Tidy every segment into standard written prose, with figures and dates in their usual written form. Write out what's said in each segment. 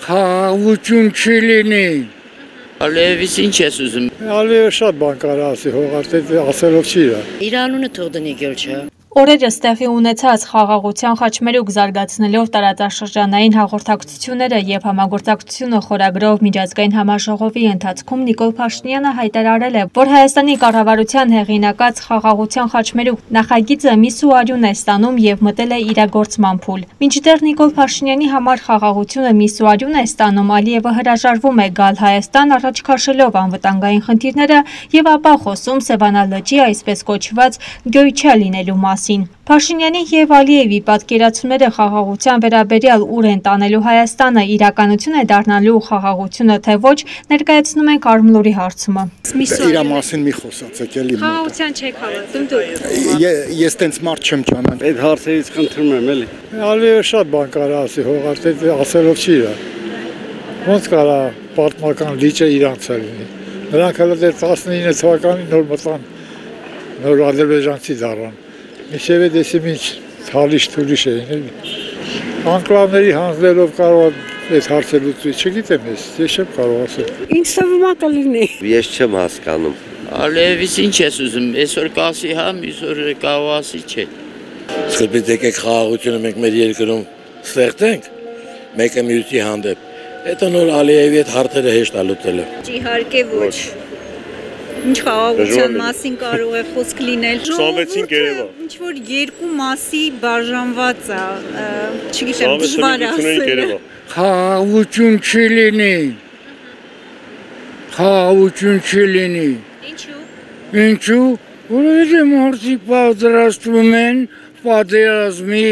Խաղաղություն չի լինի։ Ալիևից ինչ ես ուզում։ Ալիևը շատ բան կարող ասի, հողարտետ ասելով չի իրա։ Իր անունը թող դնի Գյորջը։ Օրերս տեղի ունեցած խաղաղության խաչմերուկ զարգացնելով տարածաշրջանային հաղորդակցությունները եւ համագործակցությունը խորագրով միջազգային համաժողովի ընթացքում Նիկոլ Փաշինյանը հայտարարել է, որ Հայաստանի կառավարության հեղինակած խաղաղության խաչմերուկ նախագիծը միս ու արյուն է ստանում եւ մտել է իրագործման փուլ։ Մինչդեռ Նիկոլ Փաշինյանի համար խաղաղությունը միս ու արյուն է ստանում, Ալիևը հրաժարվում է գալ Հայաստան առաջ քաշելով անվտանգային խնդիրները եւ ապա խոսում Սևանա լճի այսպես կոչված գոյչա լինելու մասին։ Փաշինյանի եւ Ալիևի պատկերացումները խաղաղության վերաբերյալ ուր են տանելու Հայաստանը, իրականություն է դառնալու խաղաղությունը թե ոչ, ներկայացնում ենք Արմլուրի հարցումը։ Իրա մասին մի խոսացեք էլի։ Խաղաղության չեք հավատում դուք։ Ես տենց մարդ չեմ ճանաչում։ Այդ հարցերից խնդրում եմ էլի։ Ալիևը շատ բան կարող ասի, հողարտետ ասելով չի իրա։ Ոնց կարա պատմական լիճը իրանց լինի։ Նրանք հələ դեռ 19 թվականին նոր մտան, նոր ադրբեջանցի դառան։ Միշև է դեսիմ ինչ թալիշ-թուլիշ էին էլի։ Անկլավների հանձնելով կարող այդ հարցը լուծի, չգիտեմ ես չեմ կարող ասել։ Ինչ թվում է կլինի։ Ես չեմ հասկանում։ Ալիևից ինչ ես ուզում, այսօր կասի հա, այսօր կարող ասի չէ։ Սկզբից եկեք խաղաղությունը մենք մեր երկրում ստեղծենք, մեկը մյուսի հանդեպ։ Հետո նոր Ալիևի այդ հարցերը հեշտ է լուծելը։ Իհարկե ոչ։ Ինչ խաղաղության մասին կարող է խոսք լինել։ 25 երևա։ Ինչ որ երկու մասի բաժանված է, չգիտեմ, դժվար է ասել։ Խաղաղություն չի լինի։ Խաղաղություն չի լինի։ Ինչու։ Ինչու։ Որովհետև մարդիկ պատրաստվում են պատերազմի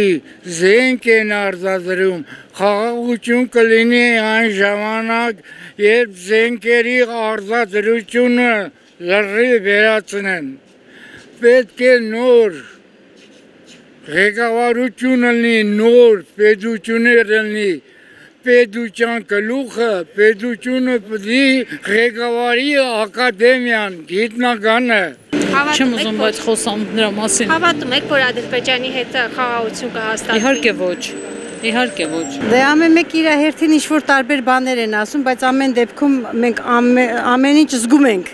զենք են արտադրում, խաղաղություն կլինի այն ժամանակ, երբ զենքերի արտադրությունը լրիվ վերացնեն։ Պետք է նոր ղեկավարություն լինի, նոր պետություններ լինի, պետության գլուխը, պետությունը պետք է ղեկավարի ակադեմիան, գիտնականը։ Չեմ ուզում, բայց խոսամ նրա մասին։ Հավատում եք, որ Ադրբեջանի հետ խաղաղություն կհաստատվի։ Իհարկե ոչ։ Իհարկե ոչ։ Դե ամեն մեկ իր հերթին ինչ որ տարբեր բաներ են ասում, բայց ամեն դեպքում մենք ամեն ինչ զգում ենք,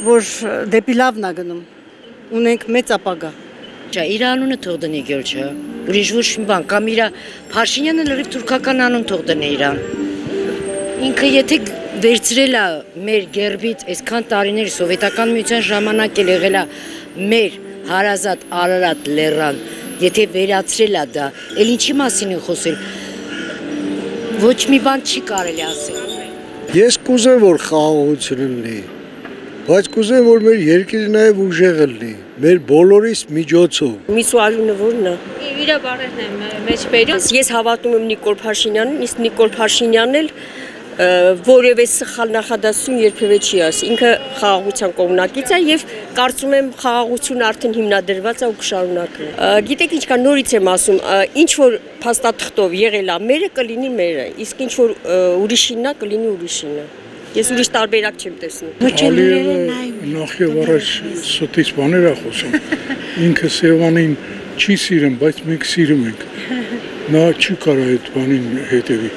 որ դեպի լավն է գնում։ Ունենք մեծ ապագա։ Իր անունը թող դնի Գյորջը։ Ուրիշ ոչ մի բան, կամ իր Փաշինյանը լրիվ թուրքական անուն թող դնի իրան։ Ինքը եթե վերցրել է մեր գերբից այսքան տարիներ սովետական միության ժամանակ էլ եղել է մեր հարազատ Արարատ լեռան, եթե վերացրել է դա, էլ ինչի մասին է խոսել, ոչ մի բան չի կարելի ասել։ Ես կուզեմ, որ խաղաղություն լինի, բայց կուզեմ, որ մեր երկիրը նաև ուժեղ լինի, մեր բոլորիս միջոցով։ Միս ու արյունը որն է։ Իր բառերն եմ մեջ բերում։ Ես հավատում եմ Նիկոլ Փաշինյանին, իսկ Նիկոլ Փաշինյանն էլ որևէ սխալ նախադասություն երբևէ չի ասի։ Ինքը խաղաղության կողմնակից է եւ կարծում եմ խաղաղությունը արդեն հիմնադրված է ու կշարունակվի։ Գիտեք ինչ կա, նորից եմ ասում, ինչ որ փաստաթղթով եղել է մերը կլինի մերը, իսկ ինչ որ ուրիշինն է կլինի ուրիշինը։ Ես ուրիշ տարբերակ չեմ տեսնում։ Ալիևը նախ եւ առաջ սուտից բաներ է խոսում։ Ինքը Սևանին չի սիրում, բայց մենք սիրում ենք։ Նա չի կարող այդ բանին հետևի։